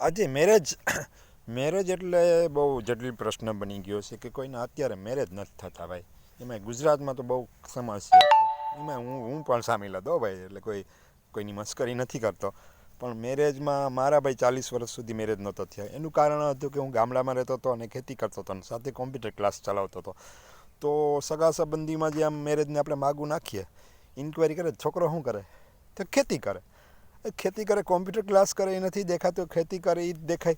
આજે મેરેજ એટલે બહુ જટિલ પ્રશ્ન બની ગયો છે કે કોઈના અત્યારે મેરેજ નથી થતા ભાઈ. એમાં ગુજરાતમાં તો બહુ સમસ્યા છે. એમાં હું પણ સામેલ હતો ભાઈ, એટલે કોઈની મસ્કરી નથી કરતો. પણ મેરેજમાં મારા ભાઈ 40 વર્ષ સુધી મેરેજ નહોતો થયા. એનું કારણ હતું કે હું ગામડામાં રહેતો હતો અને ખેતી કરતો હતો અને સાથે કોમ્પ્યુટર ક્લાસ ચલાવતો હતો. તો સગા સંબંધીમાં જે આમ મેરેજને આપણે માગું નાખીએ, ઇન્ક્વાયરી કરે, છોકરો શું કરે? તો ખેતી કરે. ખેતી કરે, કોમ્પ્યુટર ક્લાસ કરે એ નથી દેખાતો, ખેતી કરે એ જ દેખાય.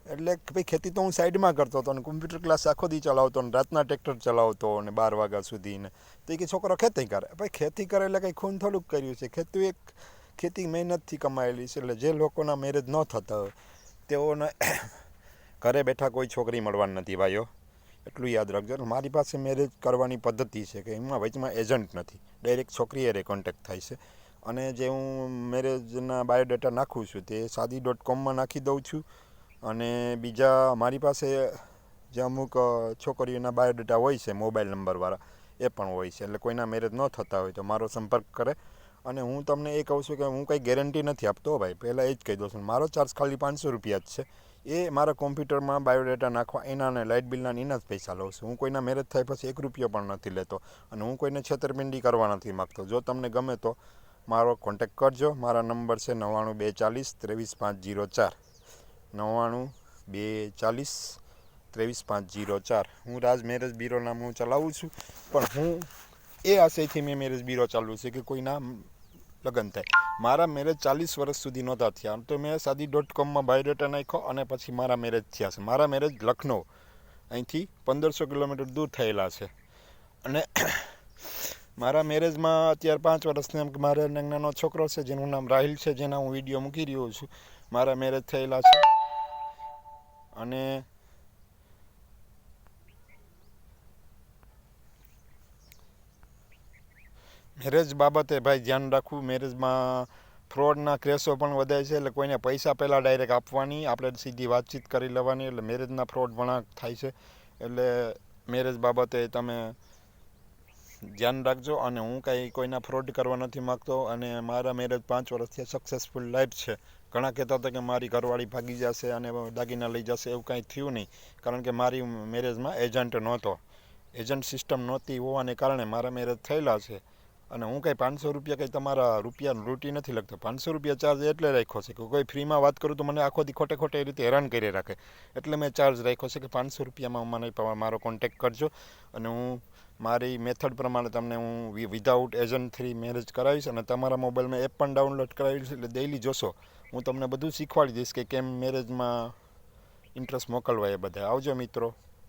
એટલે ભાઈ ખેતી તો હું સાઈડમાં કરતો હતો અને કોમ્પ્યુટર ક્લાસ આખો દી ચલાવતો અને રાતના ટ્રેક્ટર ચલાવતો અને 12 વાગ્યા સુધી. ને તો એ કે છોકરો ખેતી કરે. ભાઈ ખેતી કરે એટલે કંઈ ખૂન થોડુંક કર્યું છે. ખેતી મહેનતથી કમાયેલી છે. એટલે જે લોકોના મેરેજ ન થતા હોય તેઓને ઘરે બેઠા કોઈ છોકરી મળવાની નથી ભાઈઓ, એટલું યાદ રાખજો. મારી પાસે મેરેજ કરવાની પદ્ધતિ છે કે એમાં વચમાં એજન્ટ નથી, ડાયરેક્ટ છોકરી હારે કોન્ટેક્ટ થાય છે. અને જે હું મેરેજના બાયોડેટા નાખું છું તે shaadi.com નાખી દઉં છું. અને બીજા મારી પાસે જે અમુક છોકરીઓના બાયોડેટા હોય છે મોબાઈલ નંબરવાળા, એ પણ હોય છે. એટલે કોઈના મેરેજ ન થતા હોય તો મારો સંપર્ક કરે. અને હું તમને એ કહું છું કે હું કંઈ ગેરંટી નથી આપતો ભાઈ, પહેલાં એ જ કહી દઉં છું. મારો ચાર્જ ખાલી 500 રૂપિયા જ છે. એ મારા કોમ્પ્યુટરમાં બાયોડેટા નાખવા એના અને લાઇટ બિલના એના જ પૈસા લઉં છું. હું કોઈના મેરેજ થાય પછી 1 રૂપિયો પણ નથી લેતો. અને હું કોઈને છેતરપિંડી કરવા નથી માગતો. જો તમને ગમે તો મારો કોન્ટેક્ટ કરજો. મારા નંબર છે 99 240 23 504. 99 240 23 504. હું રાજ મેરેજ બ્યુરો નામ હું ચલાવું છું. પણ હું એ આશયથી મેં મેરેજ બ્યુરો ચાલુ છે કે કોઈના લગ્ન થાય. મારા મેરેજ 40 વર્ષ સુધી નહોતા થયા તો મેં shaadi.com બાયોડેટા નાખ્યો અને પછી મારા મેરેજ થયા છે. મારા મેરેજ લખનઉ, અહીંથી 1500 કિલોમીટર દૂર થયેલા છે. અને મારા મેરેજમાં અત્યારે 5 વર્ષથી મારે નાનો છોકરો છે જેનું નામ રાહિલ છે, જેના હું વિડીયો મૂકી રહ્યો છું. મારા મેરેજ થયેલા છે. અને મેરેજ બાબતે ભાઈ ધ્યાન રાખવું. મેરેજમાં ફ્રોડના કેસો પણ વધે છે. એટલે કોઈને પૈસા પહેલાં ડાયરેક્ટ આપવાની, આપણે સીધી વાતચીત કરી લેવાની. એટલે મેરેજના ફ્રોડ ઘણા થાય છે. એટલે મેરેજ બાબતે તમે ધ્યાન રાખજો. અને હું કાંઈ કોઈના ફ્રોડ કરવા નથી માગતો. અને મારા મેરેજ 5 વર્ષથી સક્સેસફુલ લાઈફ છે. ઘણા કહેતા હતા કે મારી ઘરવાળી ભાગી જશે અને દાગીના લઈ જશે, એવું કાંઈ થયું નહીં. કારણ કે મારી મેરેજમાં એજન્ટ નહોતો, એજન્ટ સિસ્ટમ નહોતી હોવાને કારણે મારા મેરેજ થયેલા છે. અને હું કંઈ 500 રૂપિયા કંઈ તમારા રૂપિયા લૂંટી નથી લખતો. 500 રૂપિયા ચાર્જ એટલે રાખ્યો છે કે કોઈ ફ્રીમાં વાત કરું તો મને આખો દી ખોટે એ રીતે હેરાન કરી રાખે. એટલે મેં ચાર્જ રાખ્યો છે કે 500 રૂપિયામાં મને મારો કોન્ટેક્ટ કરજો. અને હું મારી મેથડ પ્રમાણે તમને હું વિધાઉટ એજન્ટ થ્રી મેરેજ કરાવીશ. અને તમારા મોબાઈલમાં એપ પણ ડાઉનલોડ કરાવીશ. એટલે ડેઈલી જોશો, હું તમને બધું શીખવાડી દઈશ કે કેમ મેરેજમાં ઇન્ટરેસ્ટ મોકલવા એ બધા. આવજો મિત્રો.